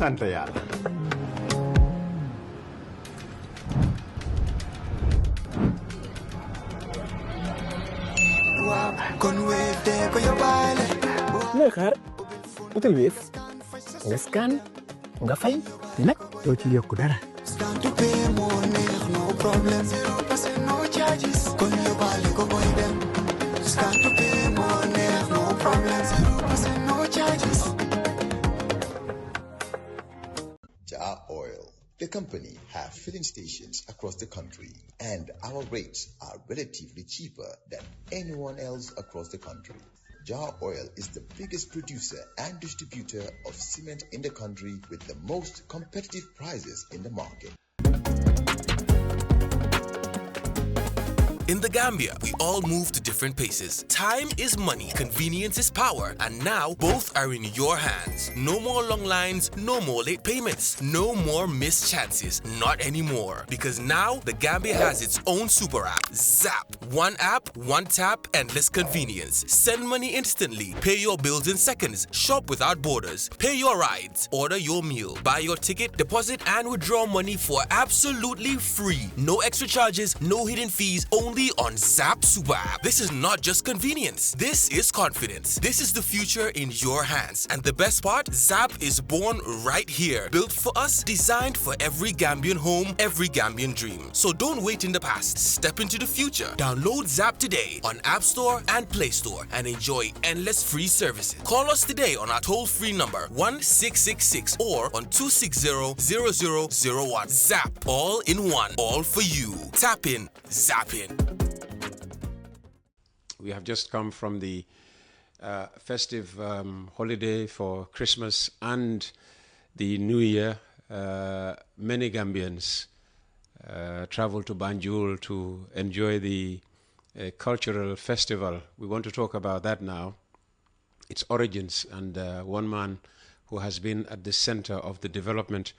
sant yàlla. looy xaar utal Wave nga scan nga fay nag doo ci yokku dara. Jar Oil, the company, have filling stations across the country, and our rates are relatively cheaper than anyone else across the country. Jar Oil is the biggest producer and distributor of cement in the country with the most competitive prices in the market. In the Gambia, we all move to different paces. Time is money, convenience is power, and now both are in your hands. No more long lines, no more late payments, no more missed chances, not anymore. Because now the Gambia has its own super app, Zap. One app, one tap, endless convenience. Send money instantly, pay your bills in seconds, shop without borders, pay your rides, order your meal, buy your ticket, deposit and withdraw money for absolutely free. No extra charges, no hidden fees, only on Zap Super App. This is not just convenience. This is confidence. This is the future in your hands. And the best part, Zap is born right here. Built for us, designed for every Gambian home, every Gambian dream. So don't wait in the past. Step into the future. Download Zap today on App Store and Play Store and enjoy endless free services. Call us today on our toll-free number 1666 or on 260-0001. Zap. All in one. All for you. Tap in. Zap in. We have just come from the festive holiday for Christmas and the New Year. Many Gambians travel to Banjul to enjoy the cultural festival. We want to talk about that now, its origins, and one man who has been at the center of the development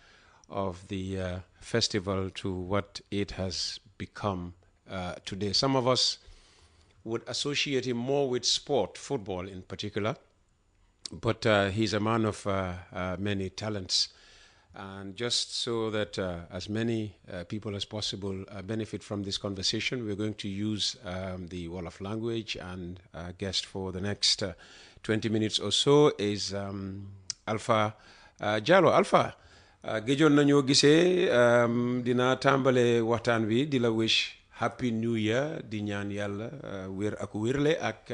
of the festival to what it has become today. Some of us would associate him more with sport, football in particular, but he's a man of many talents. And just so that as many people as possible benefit from this conversation, we're going to use the Wolof language, and our guest for the next 20 minutes or so is Alpha Jallow. Alpha, géjoon nañoo gisee dina tàmbale waxtaan wi di la wish Happy New Year, di ñaan yàlla wér ak wérle ak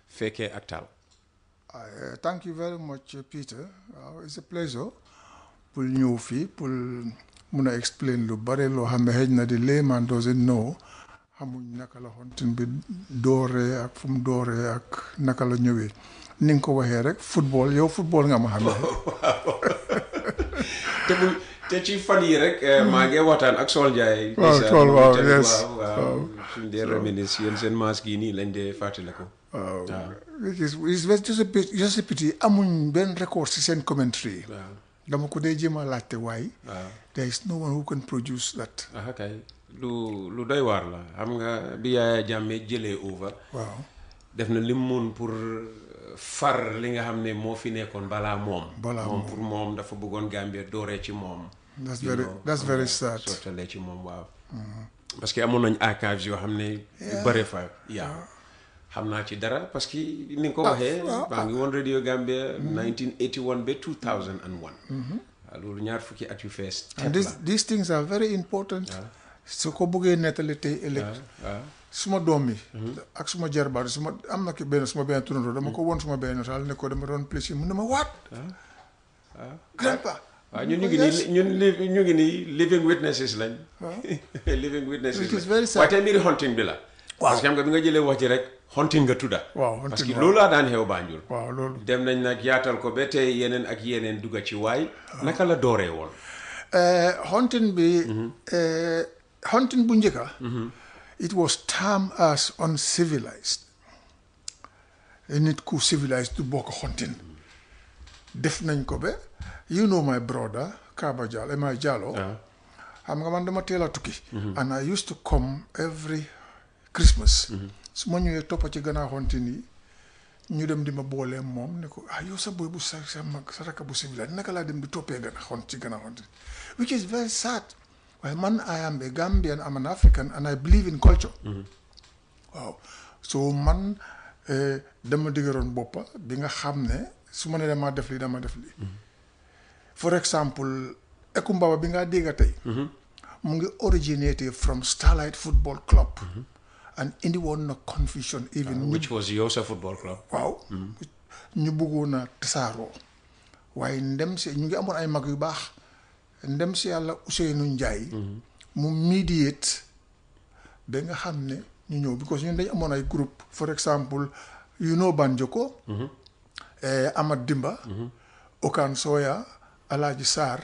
fekkee ak tal. Thank you very much, Peter. It's a pleasure pour ñëw fii pour mun a explain lu bare loo xam ne xëy na di layman doesn't know xamuñ naka la hunting bi dooree ak fu mu dooree ak naka la ñëwee ni nga ko waxee rek football yow football nga ma xamee. te ci fan yi rek maa ngi waxtaan ak Sol Ndiaye. waaw yes suñ dee reminisce yéen seen masque yi nii lañ dee fàttali ko. waaw it's just a pity amuñ benn record si seen commentary. dama ko dee jéem a laajte waaye. there is no one who can produce that. kay lu doy waar la xam nga bi Yaya Jammeh jëlee over. waaw def na lim mun pour far li nga xam ne moo fi nekkoon balaa moom. moom pour moom dafa bëggoon Gambia dooree ci moom. that's very sad. sottalee ci moom waaw. parce que amoon nañ archives yoo xam ne. yu bare fa xam naa ci dara parce que ni nga ko waxee. maa ngi woon Radio Gambia 1981 ba 2001. loolu ñaar fukki at yu fees. and these things are very important. su ko bëggee nettali tey ëllëg. suma doom yi ak suma jarbaat am na ki suma benn turandoo dama ko woon suma benn saal ne ko dama doon plaisir mu ne ma waat grandpa waaw ñun ñu ngi nii living witnesses lañ. living witnesses lañ waaye tey mbiri hunting bi la. parce que xam nga bi nga jëlee wax ji rek hunting nga tudda. parce que loolu laa daan xew Banjul. loolu dem nañ nag yaatal ko ba tey yeneen ak yeneen dugga ci waay. naka la dooree woon. hunting bi hunting bu njëkka it was termed as uncivilized. Nit ku civilized du bokk hunting. Def nañ ko be. You know my brother, Kaba Jallow. xam nga man dama teel a tukki. And I used to come every Christmas. su ma ñëwee toppa ci gannaaw hunting yi ñu dem di ma boolee moom ne ko yow sa boy bu sa mag sa rakka bu civil naka laa dem di toppee gën a xont ci gën a xont which is very sad waaye man I am a Gambian, I'm an African and I believe in culture. waaw so man dama dëgëroon boppa bi nga xam ne su ma ne dama def lii for example Ekumbaba bi nga dégga tey mu ngi originated from Starlight Football Club and indi woon na confusion even which was Yosa Football Club. waaw ñu bëggoon a tasaaroo waaye ndem si ñu ngi amoon ay mag yu baax ndem si yàlla Ousseynou Ndiaye mu mediate ba nga xam ne ñu ñëw because ñun dañ amoon ay groupe for example Banjoko Amad Dimba Okan Soya Alaaji Sarr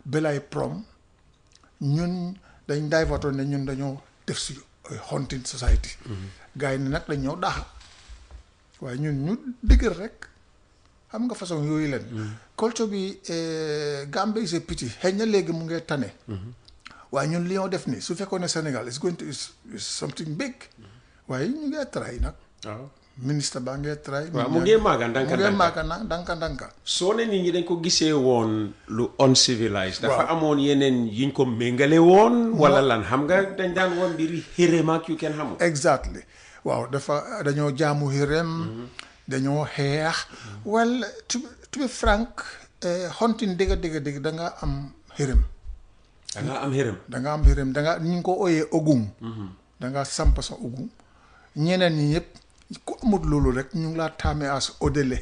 Belay Prom ñun dañ divatoon ne ñun dañoo def si hunting society gars yi ne nag dañ ñëw daaxa waaye ñun ñu dëgër rek xam nga façon yooyu leen culture bi Gambia is a pity xëy na léegi mu ngi tane waaye ñun li ñoo def ni su fekkoon ne Sénégal is going to is something big waaye ñu ngi try nag ministre baa ngee try waaw mu ngee maaga ndanka soo ne nit ñi dañ ko gisee woon lu uncivilized dafa amoon yeneen yuñ ko méngale woon wala lan xam nga dañ daan woon mbiri xéréem ak yu kenn xamul exactly waaw dañoo jaamu xéréem dañoo xeex well to be frank hunting dëgg da nga am xéréem da nga ñu ngi ko ooyee ogum da nga samp sa ogum ñeneen ñi ñëpp ku amut loolu rek ñu ngi laa taamee as odele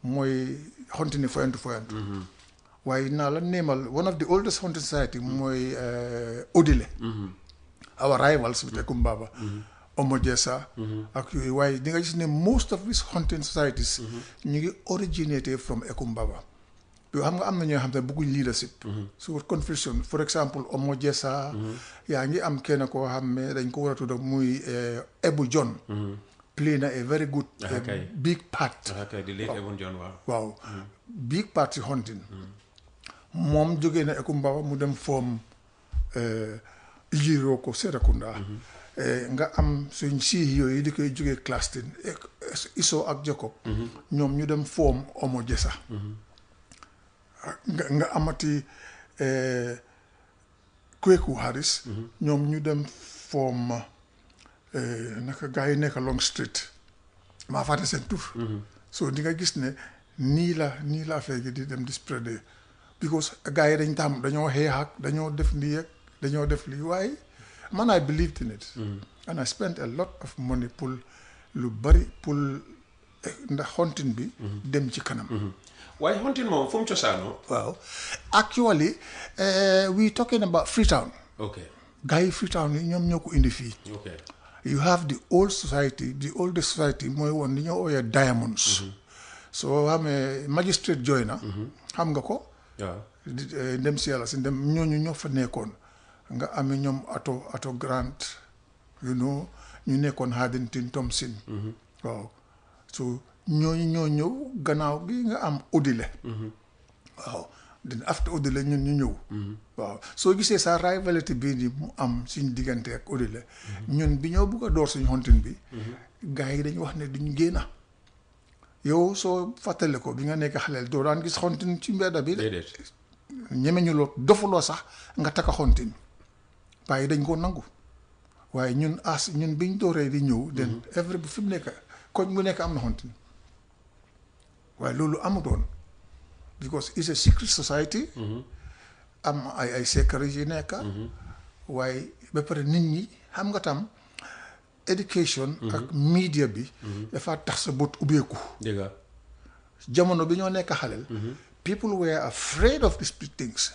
mooy hunting ni foyantu waaye naa la neemal one of the oldest hunting society mooy odele our rivals with Ekumbaba Omo Jessa ak yooyu waaye di nga gis ne most of these hunting societies ñu ngi originated from Ekumbaba yoo xam nga am na ñoo xam ne bëgguñ leadership so confusion for example Omo Jessa yaa ngi am kenn koo xam ne dañ ko war a tudda muy Ebu John play na a very good big part waaw big part ci hunting moom jógee na Ekumbaba mu dem form Ijiro ko Serekunda nga am suñ sii yooyu di koy jógee Claston Iso ak Jacob ñoom ñu dem form Omo Jessa nga amati Kweku Harris ñoom ñu dem form naka gars yi nekk Long Street maa fàtte seen tur so di nga gis ne nii la affaire gi di dem di spread because gars yi dañoo xeex ak dañoo def lii ak dañoo def lii waaye man I believed in it and I spent a lot of money pour lu bari pour ndax hunting bi dem ci kanam waaye hunting moom fu mu cosaanoo waaw actually we talking about Freetown gars yi Freetown yi ñoom ñoo ko indi fii you have the oldest society mooy woon li ñoo ooyee diamonds soo xamee magistrate joy na xam nga ko dem si yàlla si dem ñooñu ñoo fa nekkoon nga amee ñoom ato Grant ñu nekkoon Haddington Thompson waaw so ñooñu ñoo ñëw gannaaw gi nga am Odile waaw then after Odile ñun ñu ñëw waaw soo gisee sa rivality bii ni mu am suñ diggante ak Odile ñun bi ñoo bugg a door suñ hunting bi gars yi dañu wax ne duñ génna yow soo fàttale ko bi nga nekk xaleel doo daan gis hunting ci mbedda bi de ñeme ñu loo dofuloo sax nga taka hunting waaye dañ ko nangu waaye ñun biñ dooree di ñëw den every bu fi mu nekk koñ bu nekk am na hunting waaye loolu amutoon because it's a secret society am ay secret yi nekk waaye ba pare nit ñi xam nga tam education ak media bi dafa tax sa bët ubbeeku jamono bi ñoo nekk xaleel people were afraid of these things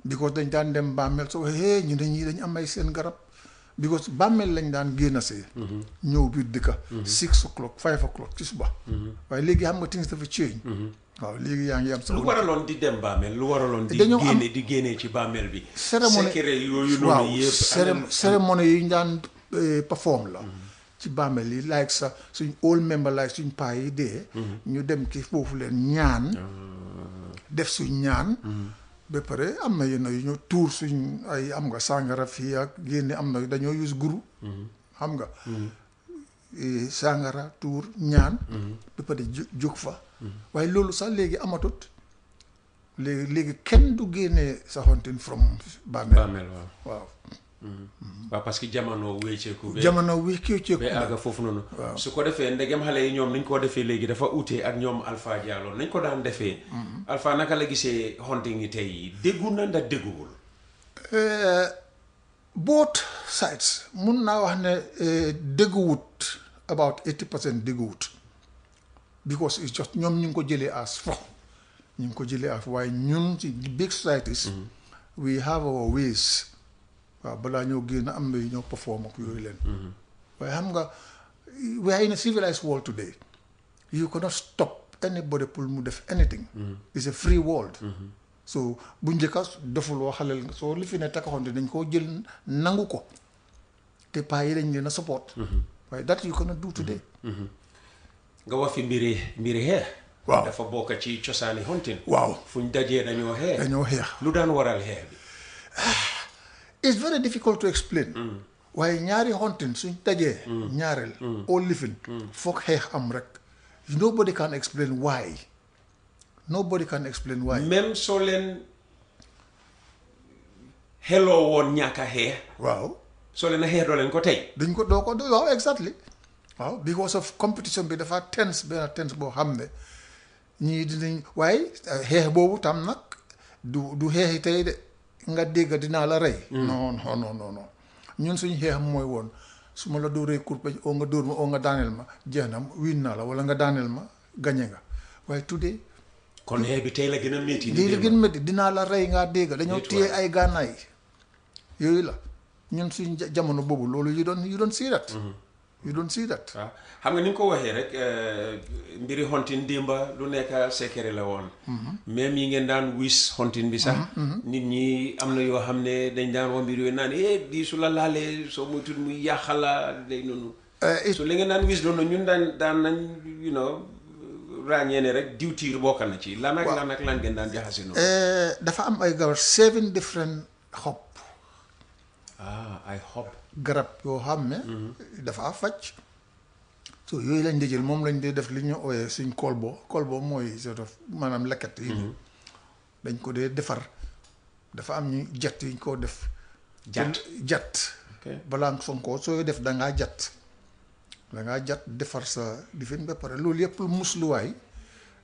because dañ daan dem bàmmeel so ñu ne ñii dañ am ay seen garab because bàmmeel lañ daan génn see ñëw biir dëkka 6 o'clock 5 o'clock ci suba waaye léegi xam nga things dafa change waaw léegi yaa ngi am sa lu waraloon di dem bàmmeel lu waraloon di génnee ci bàmmeel bi cérémonie yooyu noonu yëpp cérémonie yi ñu daan perform la ci bàmmeel yi like sa suñ old member like suñ paa yi dee ñu dem ci foofu leen ñaan def suñ ñaan ba pare am na yenn yu ñu tuur suñ ay am nga sàngara fii ak génne am na dañoo use guru xam nga sangara tuur ñaan ba pare jóg fa waaye loolu sax léegi amatut léegi kenn du génnee sa hunting from bàmmeel waaw waaw parce que jamono wécceeku ba àgga foofu noonu su ko defee ndegem xale yi ñoom nañ koo defee léegi dafa utee ak ñoom Alpha Jallow nañ ko daan defee Alpha naka la gisee hunting yi tey déggu na ndax dégguwul both sides mun naa wax ne dégguwut about 80% dégguwut because it's just ñoom ñu ngi ko jëlee as fo ñu ngi ko jëlee as waaye ñun ci big societies we have our ways waaw balaa ñoo génn am na yu ñoo perform ak yooyu leen waaye xam nga we are in a civilized world today you cannot stop anybody pour mu def anything it's a free world so bu njëkka defuloo xaleel soo li fi ne takkaxonte dañ koo jël nangu ko te paa yi dañ leen a support waaye that you cannot do today nga wax fi mbiri xeex waaw dafa bokk ci cosaani hunting waaw fuñ dajee dañoo xeex lu daan waral xeex bi it's very difficult to explain waaye ñaari hunting suñ dajee ñaareel all living foog xeex am rek nobody can explain why même soo leen xeloo woon ñàkk a xeex waaw soo leen a xeex doo leen ko tey dañ ko doo ko waaw exactly waaw because of competition bi dafa tense boo xam ne ñii dinañ waaye xeex boobu tam nag du xeexi tey de nga dégg dinaa la rey non ñun suñu xeex mooy woon su ma la dóoree kurpeñ oo nga dóor ma oo nga daaneel ma jeex na win naa la wala nga daaneel ma gañe nga waaye today kon xeex bi tey la gën a métti lii la gën a métti dinaa la rey ngaa dégg dañoo téye ay gànnaay yooyu la ñun suñ jamono boobu loolu you don't see that waaw xam nga ni nga ko waxee rek mbiri hunting démba lu nekk secret la woon même yi ngeen daan wis hunting bi sax nit ñi am na yoo xam ne dañ daan wax mbir yooyu naan di su la laalee soo moytuwul muy yàqala day noonu so li ngeen daan wis noonu ñun daan nañ ràññee ne rek diwtiir bokk na ci lan ngeen daan jaxase noonu dafa am ay garab 7 different xob ay xob garab yoo xam ne dafa faj so yooyu lañ di jël moom lañ di def li ñu ooyee suñ kolbo mooy sort of maanaam lekket yi dañ ko dee defar dafa am ñu jat yi ñu ko def jat balaa nga sonkoo sooy def dangaa jat defar sa difin ba pare loolu yëpp musluwaay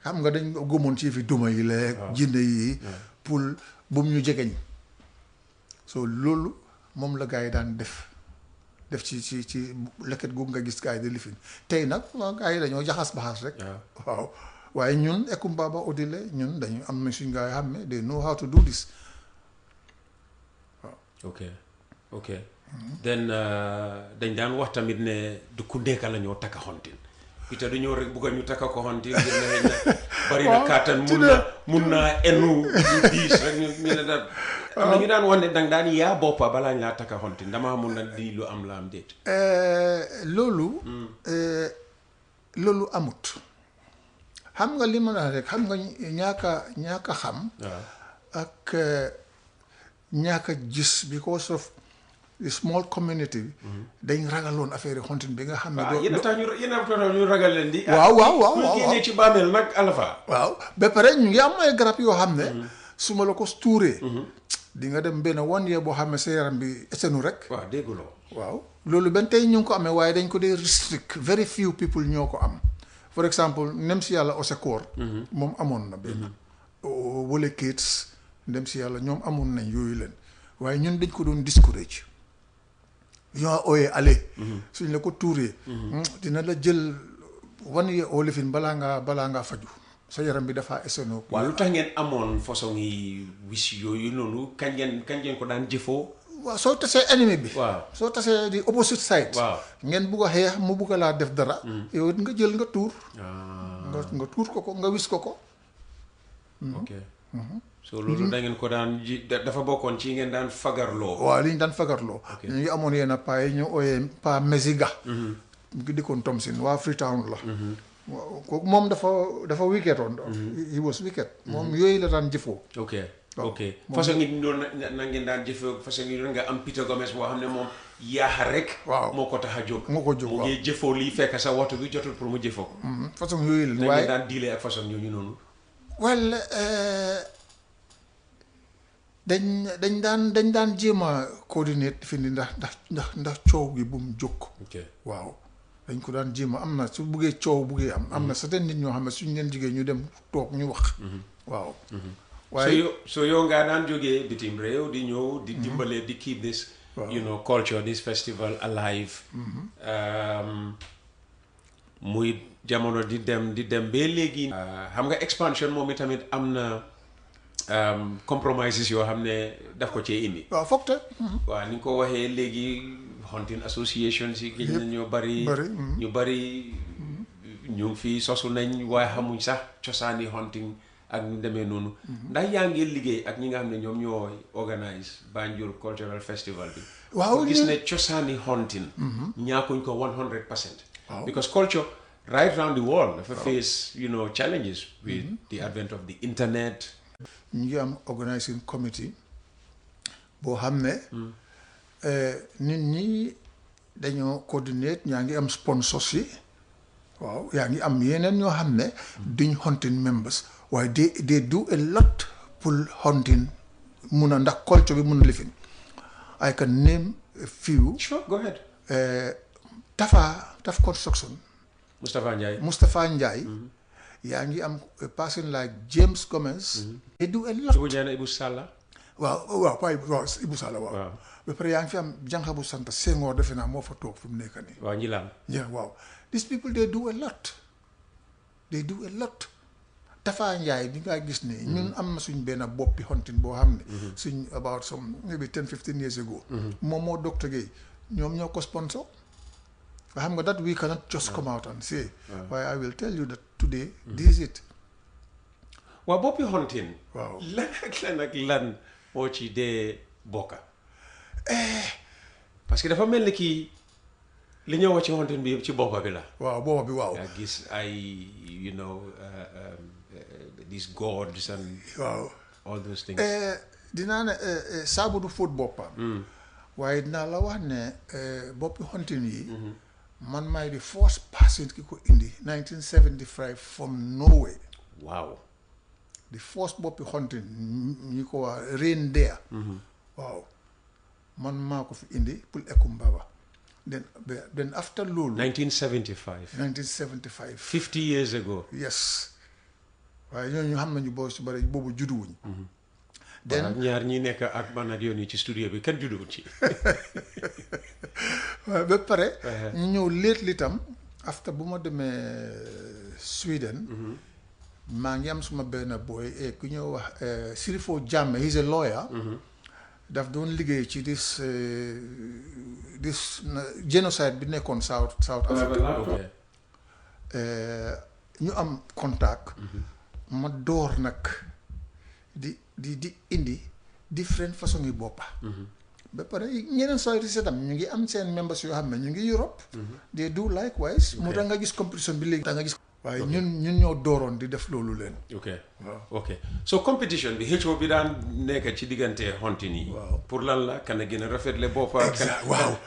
xam nga dañ gëmoon ci fi duma yi leeg jinne yi pour bum ñu jegeñ so loolu moom la gars yi daan def ci lekket googu nga gis gars yi di lifin tey nag gars yi dañoo jaxas baxas rek waaw waaye ñun Ekumbaba Odile ñun dañu am na suñ gars yi xam ne they know how to do this waaw ok then dañ daan wax tamit ne du ku nekk la ñoo takka hunting ite dañoo rek bugga ñu takka ko hunting ngir ne na bari na kàttan mun naa enu ñu diis rek ñu ne daal am na ñu daan wax ne danga daan yaa boppa balaa ñu laa takka hunting damaa mun na di lu am la am déet loolu amut xam nga li ma la rek xam nga ñaaka xam ak ñaaka gis because of the small community dañ ragaloon affaire hunting bi nga xam ne yéen a tax ñu ragal leen di waaw génnee ci bàmmeel nag Alpha waaw ba pare ñu ngi am ay garab yoo xam ne su ma la ko tuuree di nga dem benn 1 year boo xam ne sa yaram bi esenu rek waaw dégguloo waaw loolu benn tey ñu ngi ko amee waaye dañ ko dee restrict very few people ñoo ko am for example nem si yàlla Osekoor moom amoon na benn wala kids dem si yàlla ñoom amoon nañ yooyu leen waaye ñun dañ ko doon discourage yoo ooyee ale suñ la ko tuuree dina la jël 1 year oo lifin balaa ngaa faju sa yaram bi dafa eseno waaw lu tax ngeen amoon façon yi wis yooyu noonu kañ ngeen ko daan jëfoo waaw soo tasee ennemi bi waaw soo tasee di opposite side waaw ngeen bugg a xeex mu bugg laa def dara yow nga jël nga tuur nga tuur ko nga wis ko ok so loolu da ngeen ko daan dafa bokkoon ci ngeen daan fagarloo waaw li ñu daan fagarloo ñu ngi amoon yenn paa yi ñu ooyee paa Mesiga mu ngi dikkoon Thompson waa Freetown la waaw kooku moom dafa wicketoon he was wicked moom yooyu la daan jëfoo ok façon ngi doon na ngeen daan jëfoo façon ngi doon nga am Peter Gomez boo xam ne moom yaaxa rek waaw moo ko tax a jóg moo ko jóg mu ngi jëfoo lii fekk sa waxtu bi jotul pour mu jëfoo ko façon yooyu la nañ waaye daan diilee ak façon ñooñu noonu well dañ daan jéem a coordinate fi ni ndax coow gi bu mu jóg waaw dañ ko daan jéem a am na su buggee coow buggee am na certains nit ñoo xam ne suñ leen jigéen ñu dem toog ñu wax waaw waaye so yow ngaa daan jógee bitim réew di ñëw di dimbale di keep this you know culture this festival alive muy jamono di dem ba léegi xam nga expansion moom itamit am na compromises yoo xam ne daf ko cee indi waaw foog te waaw ni nga ko waxee léegi hunting association si gis nañ ñoo bari ñu bari ñu ngi fii sosu nañ waaye xamuñ sax cosaani hunting ak ñu demee noonu ndax yaa ngi liggéey ak ñi nga xam ne ñoom ñoo organise Banjul Cultural Festival bi waaw gis ne cosaani hunting ñaakuñ ko 100% because culture right around the world dafa face you know challenges with the advent of the internet ñu ngi am organizing committee boo xam ne nit ñi dañoo coordinate ñaa ngi am sponsors yi waaw yaa ngi am yeneen ñoo xam ne duñ hunting members waaye they do a lot pour hunting mun a ndax culture bi mun a lifin I can name a few. Sure, go ahead. Taf Construction. Mustafa Njai. yaa ngi am a person like James Gomez. They do a lot. Ibu Sala. waaw Ibu Sala waaw. ba pare yaa ngi fi am jànq bu sant Senghor defe naa moo fa toog fi mu nekk nii. waaw Njilaan. yeah waaw these people they do a lot. They do a lot. Tafa Njaay bi nga gis ne ñun am na suñ benn boppi hunting boo xam ne suñ about some maybe 10-15 years ago moom moo Dr. Gueye ñoom ñoo ko sponsor nga xam nga that we cannot just come out and say why I will tell you that today this is it waaw boppi hunting waaw lan ak lan moo ci dee bokka parce que dafa mel ni kii li ñëw ci hunting bi yëpp ci boppa bi la waaw boppa bi waaw yaa gis ay you know these gods and all those things dinaa ne saabu du fóot boppam waaye dinaa la wax ne boppi hunting yi man maay di first person ki ko indi 1975 from Norway waaw the first boppi hunting ñi ko wax reindeer waaw man maa ko fi indi pour Ekumbaba then after loolu 1975 50 years ago yes waaye ñooñu xam nañu boo si bëri boobu judduwuñ then ñaar ñi nekk ak man ak yoon yi ci studio bi kenn judduwuñ ci waaye ba pare ñu ñëw lately tam after bu ma demee Sweden maa ngi am suma benn boy ku ñëw wax Sirifo Jammeh he's a lawyer daf doon liggéey ci this genocide bi nekkoon South Africa ñu am contact ma door nag di indi different façon yi boppa ba pare ñeneen société tam ñu ngi am seen members yoo xam ne ñu ngi Europe they do likewise moo tax nga gis competition bi léegi da nga gis waaye ñun ñoo dooroon di def loolu leen ok so competition bi xëccoo bi daan nekk ci diggante hunting yi pour lan la kan a gën a rafetle boppa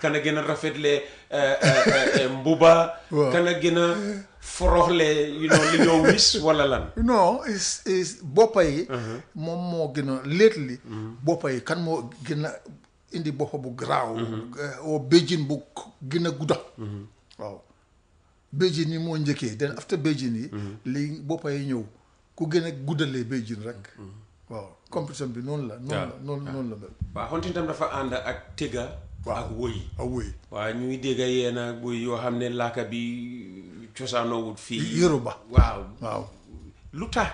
kan a gën a rafetle mbuba kan a gën a foroxle li ñoo wis wala lan non is boppa yi moom moo gën a lately boppa yi kan moo gën a indi boppa bu garaaw oo béjjin bu gën a gudda waaw béjjin yi moo njëkkee den after béjjin yi li boppa yi ñëw ku gën a guddalee béjjin rek waaw compétition bi noonu la noonu la mel waaw hunting tam dafa ànd ak tëgga ak wëy waaw ñuy dégga yeena buy yoo xam ne laaka bi cosaanoowut fii Yoruba waaw lu tax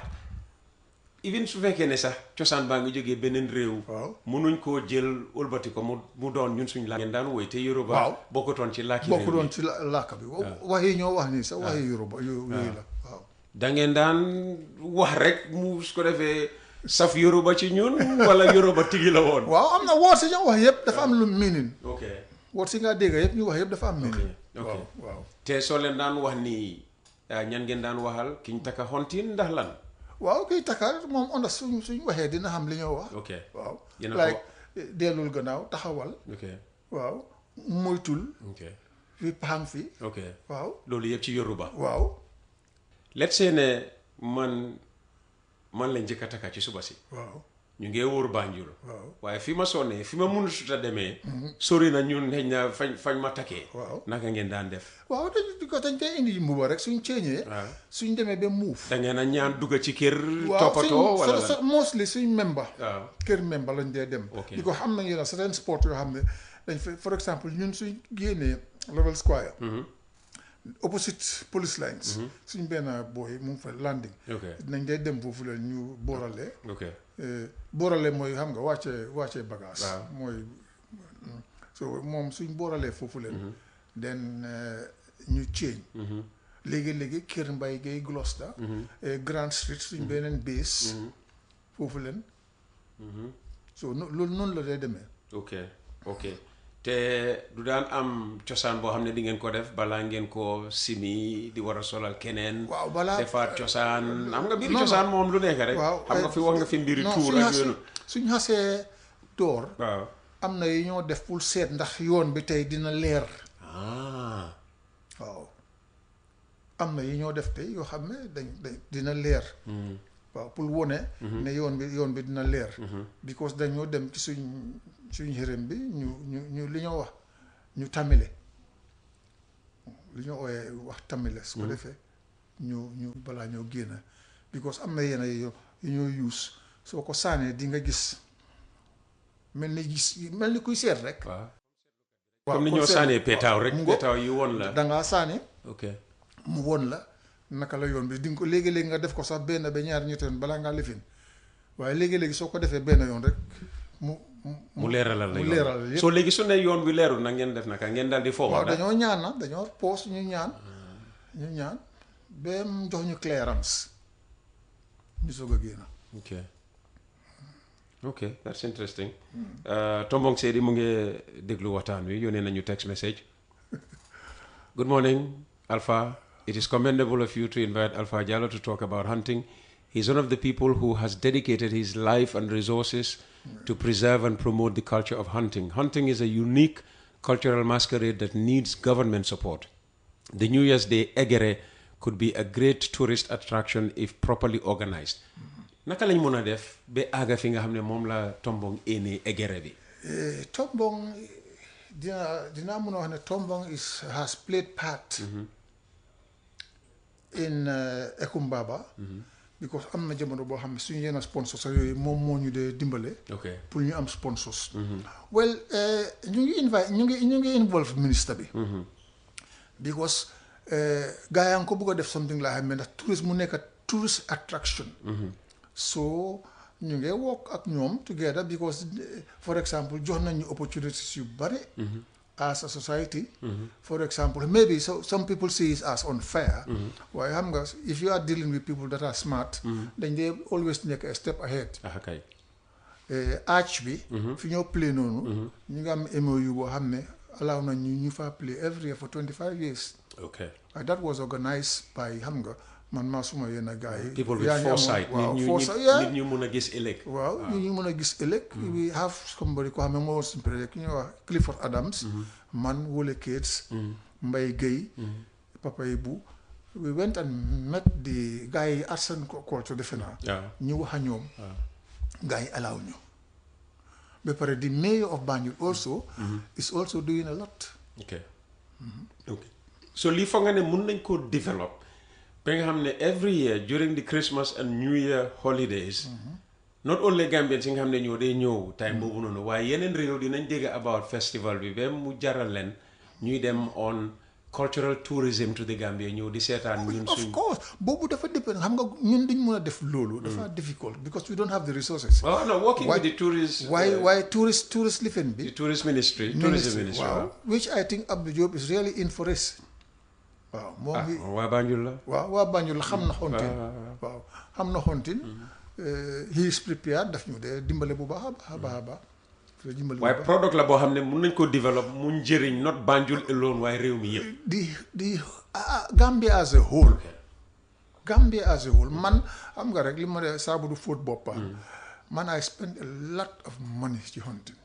even su fekkee ne sax cosaan baa ngi jógee beneen réew mënuñ koo jël ëlbati ko mu doon ñun suñ laa ngeen daan woy te Yoruba bokkutoon ci laaka bi wax yi ñoo wax nii sax wax yi Yoruba yooyu la waaw da ngeen daan wax rek mu su ko defee saf Yoruba ci ñun wala Yoruba tigi la woon waaw am na woot si ñoo wax yëpp dafa am lu meaning ok woot si nga dégg yëpp ñu wax yëpp dafa am meaning waaw te soo leen daan wax nii ñan ngeen daan waxal kiñ takka hunting ndax lan waaw kiy takka moom onda suñ waxee dina xam li ñoo wax ok waaw like dellul gannaaw taxawal waaw moytul Okay. fi pang fi Okay. waaw loolu yëpp ci Yoruba. waaw Let's say ne man la njëkk a takka ci suba si. waaw ñu ngi wóor Banjul. waaw waaye fi ma sonnee fi ma mënut a demee. sori na ñun xëy na fañ ma takkee. waaw naka ngeen daan def. waaw dañ koy indi mbuba rek suñ ceeñee waaw suñ demee ba muuf da ngeen a ñaan dugg ci kër. waaw toppatoo wala suñ mostly suñ member waaw kër member lañ dee dem Ok. di ko xam nañu ne certain sport yoo xam ne dañ fa for exemple ñun suñ génnee Level Square opposite police lines suñ benn booy mu ngi fa landing ok nañ dee dem foofu leen ñu booralee ok boorale mooy xam nga wàccee bagage waaw. mooy so moom suñ booralee foofu leen den ñu change léegi-léegi Kër Mbay Gay Gloucester Grand Street suñ beneen base foofu leen so loolu noonu la day demee ok ok te du daan am cosaan boo xam ne di ngeen ko def balaa ngeen ko simi di war a solal keneen. waaw balaa defaat cosaan xam nga mbiri non, cosaan moom lu nekk rek. waaw xam nga fi wax nga fi mbiri non, tuur ak yoonu. suñ xasee door waaw am na yi ñoo def pour seet ndax yoon bi tey dina leer ah waaw am na yi ñoo def tey yoo xam ne dañ dina leer waaw pour wone ne yoon bi dina leer because dañoo dem ci suñ xërëm bi ñu li ñoo wax ñu tamile li ñoo ooyee wax tamile su ko defee ñu balaa ñoo génn because am na yenn yu ñoo use soo ko saanee di nga gis mel ni kuy seet rek waaw waaw comme ni ñoo saanee petaaw rek petaaw yi woon la. dangaa saane ok mu won la naka la yoon bi di nga ko léegi-léegi nga def ko sax benn ba ñaar ñetti yoon balaa ngaa lifin waaye léegi-léegi soo ko defee benn yoon rek mu leeralal la mu yoon leeralal yëpp soo léegi su ne yoon bi leerul nag ngeen def naka ngeen daal di foofu. waaw dañoo ñaan na dañoo poos ñu ñaan ba mu jox ñu clearance ñu soog a génn ok ok that's interesting. Tombong Seydi mu ngi déglu waxtaan wi yónnee nañu text message. Good morning, Alpha. It is commendable of you to invite Alpha Jallow to talk about hunting. He's one of the people who has dedicated his life and resources to preserve and promote the culture of hunting. Hunting is a unique cultural masquerade that needs government support. The New Year's Day Egere could be a great tourist attraction if properly organized. Naka lañ mën a def ba àgga fi nga xam ne moom la Tombong éenee Egere bi. Tombong dinaa mën a wax ne Tombong has played part in Ekumbaba because am na jamono boo xam ne suñu yenn sponsors yooyu moom moo ñu dee dimbale ok pour ñu am sponsors well ñu ngi involve ministre bi because gaa yaa ngi ko bëgg a def something laa xam ne ndax tourisme mu nekk tourist attraction so ñu ngi work ak ñoom together because for example jox nañu opportunities yu bari as a society for example maybe some people see it as unfair waaye xam nga if you are dealing with people that are smart dañ dee always nekk a step ahead kay arch bi fi ñoo play noonu ñu ngi am MOU boo xam ne allow nañ ñu fa play every year for 25 years ok that was organized by xam nga man maa suma yenn gars yi people with foresight nit ñu mën a gis ëllëg waaw ñu mën a gis ëllëg we have somebody ko xam ne moo suñu président ki ñuy wax Clifford Adams man Wole Cates Mbaye Gueye Papa Ibu we went and met the gars yi arts and culture defe naa ñu wax a ñoom gars yi allow ñu ba pare the mayor of Banjul also is also doing a lot ok so lii foog nga ne mun nañ koo develop ba nga xam ne every year during the Christmas and New Year holidays not only Gambians yi nga xam ne ñoo dee ñëw time boobu noonu waaye yeneen réew dinañ dégg about festival bi ba mu jaral leen ñuy dem on cultural tourism to the Gambia ñëw di seetaan ñun suñ of course boobu dafa dépend xam nga ñun duñ mën a def loolu dafa difficult because we don't have the resources oh no working with the tourist why tourist lifin bi the tourism ministry waaw which I think Abdou Diop is really in for it waaw moom bi waa Banjul la waaw waa Banjul la xam na xontin waaw xam na xontin he is prepared daf ñu dee dimbale bu baax a baax waaye product la boo xam ne mun nañ ko develop mu njëriñ not Banjul alone waaye réew mi yëpp di Gambia as a whole Gambia as a whole man xam nga rek li ma dee saabu du fóot boppa man I spend a lot of money ci hunting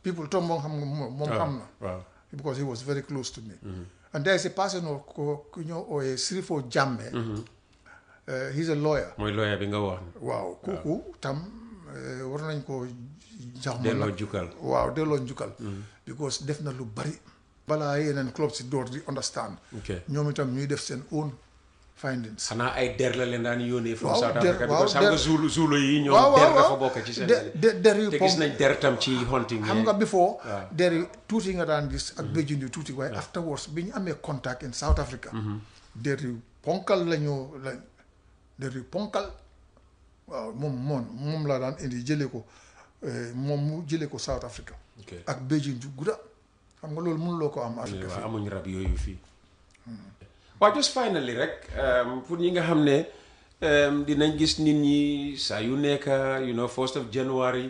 people tombong xam nga moom xam na waaw because he was very close to me and there is a person ko ku ñëw ooyee Sirifo Jammeh he's a lawyer mooy lawyer bi nga wax waaw kooku tam war nañ ko jox delloo jukkal waaw delloo njukkal because def na lu bari balaa yeneen club si door di understand ñoom itam ñuy def seen own findings xanaa ay der la leen daan yónnee from waaw South der Africa waaw because xam nga Zulu yi ñoom waaw der waaw dafa bokk ci seen der yu te gis nañ der tam ci hunting xam nga before waaw der yi tuuti nga daan gis ak béjjin yu tuuti waaye afterwards bi ñu amee contact in South Africa der yu ponkal lañu la der yu ponkal waaw moom laa daan indi jëlee ko moom mu jëlee ko South Africa ak béjjin ju gudda xam nga loolu mënuloo ko am Afrique fii amuñ rab yooyu fii waaw just finally rek pour ñi nga xam ne dinañ gis nit ñi saa yu nekk you know 1st of January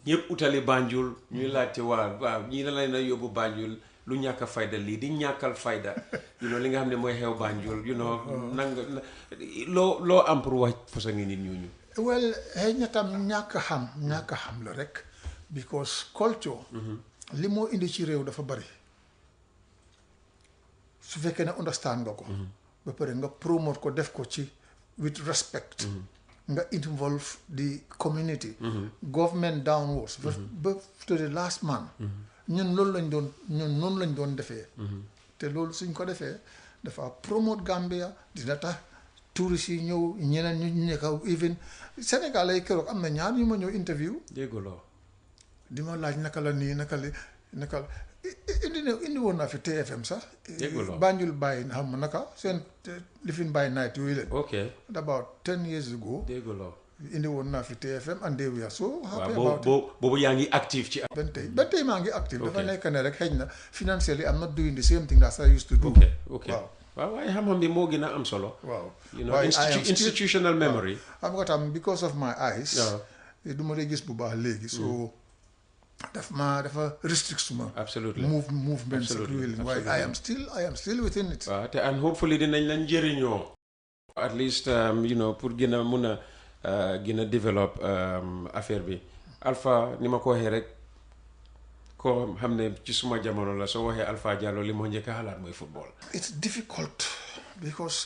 ñëpp utali Banjul ñuy laajte waaw ñii la lay na yóbbu Banjul lu ñàkk a fayda lii di ñàkkal fayda you know li nga xam ne mooy xew Banjul you know nanga loo am pour wax façon ngi nit ñooñu well xëy na tam ñàkk a xam la rek because culture li moo indi ci réew dafa bari su fekkee ne understand nga ko ba pare nga promote ko def ko ci with respect nga involve the community government downwards ba to the last man ñun noonu lañ doon defee te loolu suñ ko defee dafa promote Gambia dina tax touristes yi ñëw ñeneen ñu nekk even Sénégal ay keroog am na ñaar ñu ma ñëw interview dégguloo di ma laaj naka la indi woon naa fi TFM sax Banjul bàyyi xam ma naka seen lifin bàyyi night yooyu leen about 10 years ago dégguloo indi woon naa fi TFM and they were so happy about it boobu yaa ngi active ci ben tey maa ngi active dafa nekk ne rek xëy na financially I'm not doing the same thing that I used to do waaw waaye xam-xam bi moo gën a am solo waaw you know institutional memory xam nga tam because of my eyes du ma lay gis bu baax léegi so dafa restrict suma movement really why I am still within it waaw te and hopefully dinañ leen njëriñoo at least you know pour gën a mun a gën a dévelop affaire bi Alpha ni ma ko waxee rek ko xam ne ci suma jamono la soo waxee Alpha Jallow li moo njëkk a xalaat mooy football it's difficult because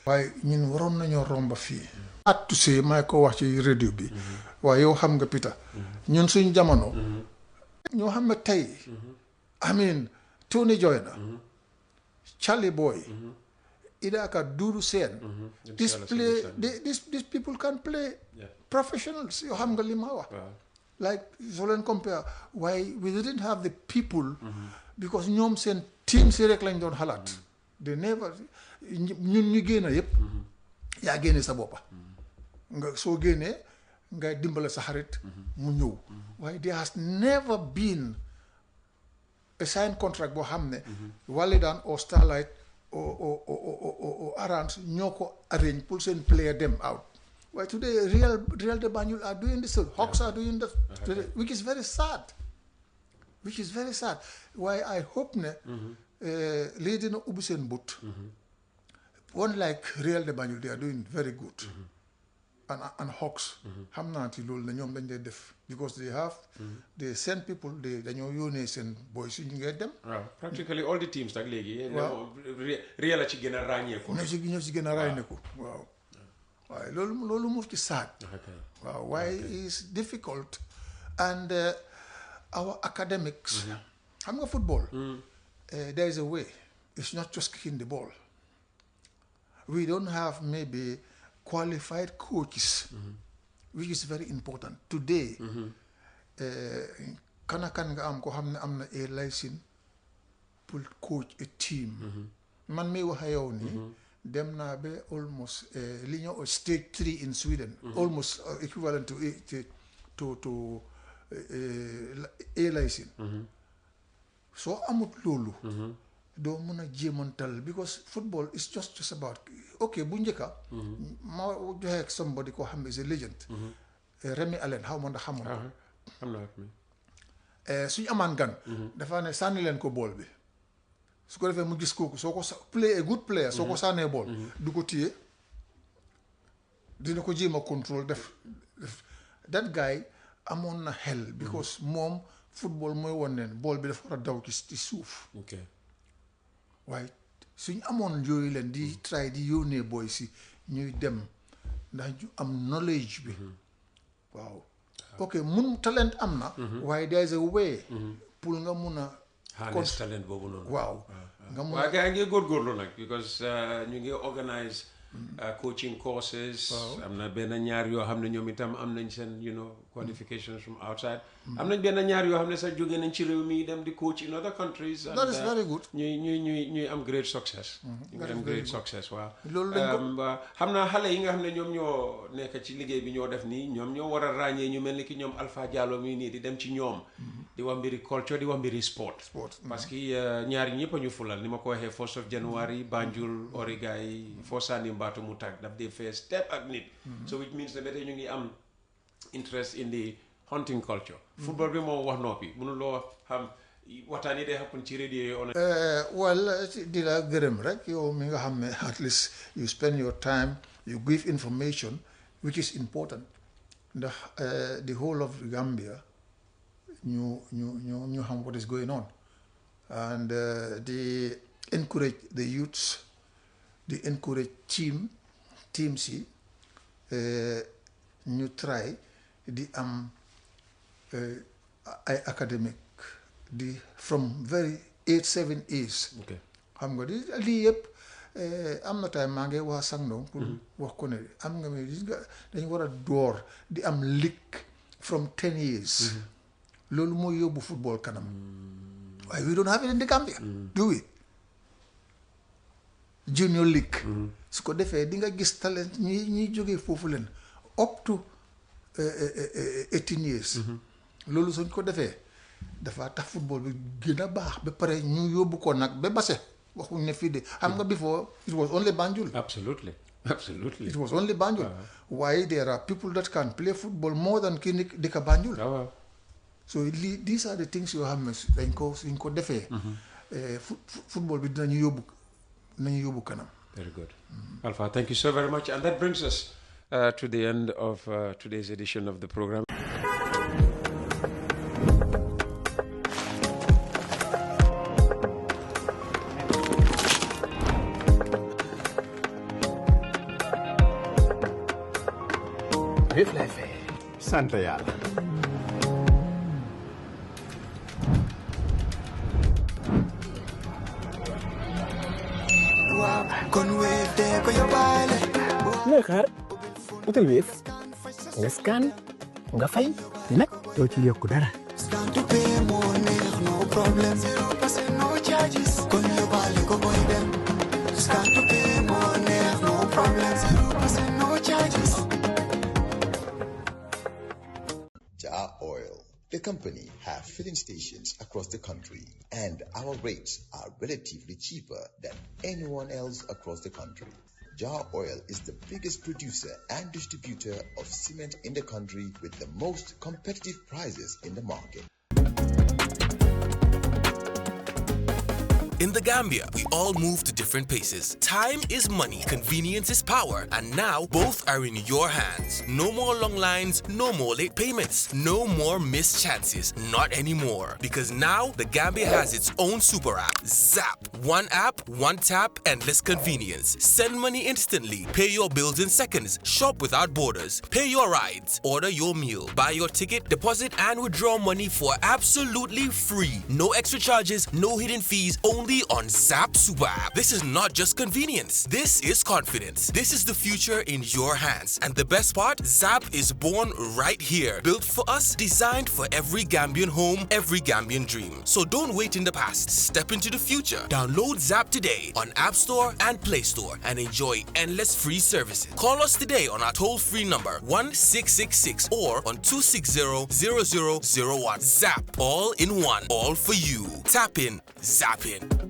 waaye ñun waroon nañoo romba fii at to say may ko wax ci radio bi waaye yow xam nga Peter ñun suñ jamono ñoo xam ne tey I mean Tony Joyner Charlie Boy Idaka Doudou Sène these people can play professionals yoo xam nga li ma wax like so leen compare why we didn't have the people because ñoom seen team si rek lañ doon xalaat they never ñun ñu génn yëpp yaa génne sa boppa nga soo génnee nga dimbale sa xarit mu ñëw waaye there has never been a signed contract boo xam ne Walidan or Starlight or Arans ñoo ko arrange pour seen player them out waaye today Real de Banjul are doing this Hawks are doing that today, which is very sad waaye I hope ne lii dina ubbi seen but one like Real de Banjul they are doing very good and Hawks xam naa ci loolu na ñoom dañ dee def because they send people dañoo yónnee seen boys yi ñu ngay dem waaw practically all the teams nag léegi Real la ci gën a ràññeeku ñoo ci gën a ràññeeku waaw waaye loolu mu ci saat waaw waaye is difficult and our academics xam nga football there is a way it's not just kicking the ball we don't have maybe qualified coaches which is very important today kan nga am ko xam ne am na a license pour coach a team man mi wax yow nii dem naa ba almost li ñoo stage 3 in Sweden almost equivalent to a license soo amut loolu doo mën a jéemantal because football is just about okay bu njëkka ma joxe somebody ko xam ne is a legend Remy Allen xaw ma ndax xamoon ko suñu amaan gan dafa ne sànni leen ko bool bi su ko defee mu gis kooku soo ko play a good player soo ko sànnee bool du ko téye dina ko jéem a contrôle def that guy amoon na xel because moom football mooy won ne ball bi dafa war a daw ci suuf Okay. waaye suñ amoon yooyu leen di try di yónnee boy si ñuy dem ndax ñu am knowledge bi waaw ok mun talent am na waaye there is a way pour nga mun a harness talent boobu noonu. waaw nga mun waaye gars yi ngi góorgóorlu nag because ñu ngi organise coaching courses. am na benn ñaar yoo xam ne ñoom itam am nañ seen qualifications from outside. am nañ benn ñaar yoo xam ne sax jóge nañ ci réew mi dem di coach in other countries. that is very good. ñuy am great success. ñu am great success waaw. loolu lañ ko xam naa xale yi nga xam ne ñoom ñoo nekk ci liggéey bi ñoo def nii ñoom ñoo war a ràññee ñu mel ni ki ñoom Alpha Jallow mii nii di dem ci ñoom. di wax mbiri culture di wax mbiri sport. parce que ñaar yi ñëpp a ñu fulal ni ma ko waxee 1st of January Banjul Origa yi foo sànni mbaatu mu tàgg daf dee fee step ak nit. so which means ne ba tey ñu ngi am interest in the hunting culture. football bi moo wax noppi mënuloo xam waxtaan yi day happen ci radio yi. well di la gërëm rek yow mi nga xam ne at least you spend your time you give information which is important ndax the whole of Gambia ñu xam what is going on and they encourage the youths they encourage teams yi ñu try di am ay academic di from very 8-7 years xam nga di lii yëpp am na time maa ngi wax Sangdong pour wax ko ne am nga mais dañu war a door di am league from 10 years loolu mooy yóbbu football kanam waaye we don't have it in the Gambia do we junior league su ko defee di nga gis talent ñi jógee foofu leen up to 18 years loolu suñ ko defee dafa tax football bi gën a baax ba pare ñu yóbbu ko nag ba base waxuñ ne fii de xam nga before it was only Banjul absolutely it was only Banjul waaye there are people that can play football more than kii di ka Banjul so these are the things yoo xam ne suñ ko defee football bi dinañu yóbbu kanam. Very good. Alpha, thank you so very much. And that brings us to the end of today's edition of the program. Sant Yàlla. looy xaar utal Wave nga scan nga fay te nag doo ci yokku dara. Jar Oil, the company, have filling stations across the country, and our rates are relatively cheaper than anyone else across the country. Jar Oil is the biggest producer and distributor of cement in the country with the most competitive prices in the market. In the Gambia, we all move to different paces. Time is money, convenience is power, and now both are in your hands. No more long lines, no more late payments, no more missed chances, not anymore. Because now the Gambia has its own super app, Zap. One app, one tap, endless convenience. Send money instantly, pay your bills in seconds, shop without borders, pay your rides, order your meal, buy your ticket, deposit and withdraw money for absolutely free. No extra charges, no hidden fees, only on Zap Super App. This is not just convenience. This is confidence. This is the future in your hands. And the best part, Zap is born right here. Built for us, designed for every Gambian home, every Gambian dream. So don't wait in the past. Step into the future. Download Zap today on App Store and Play Store and enjoy endless free services. Call us today on our toll-free number 1666 or on 260-0001. Zap. All in one. All for you. Tap in. Zap in.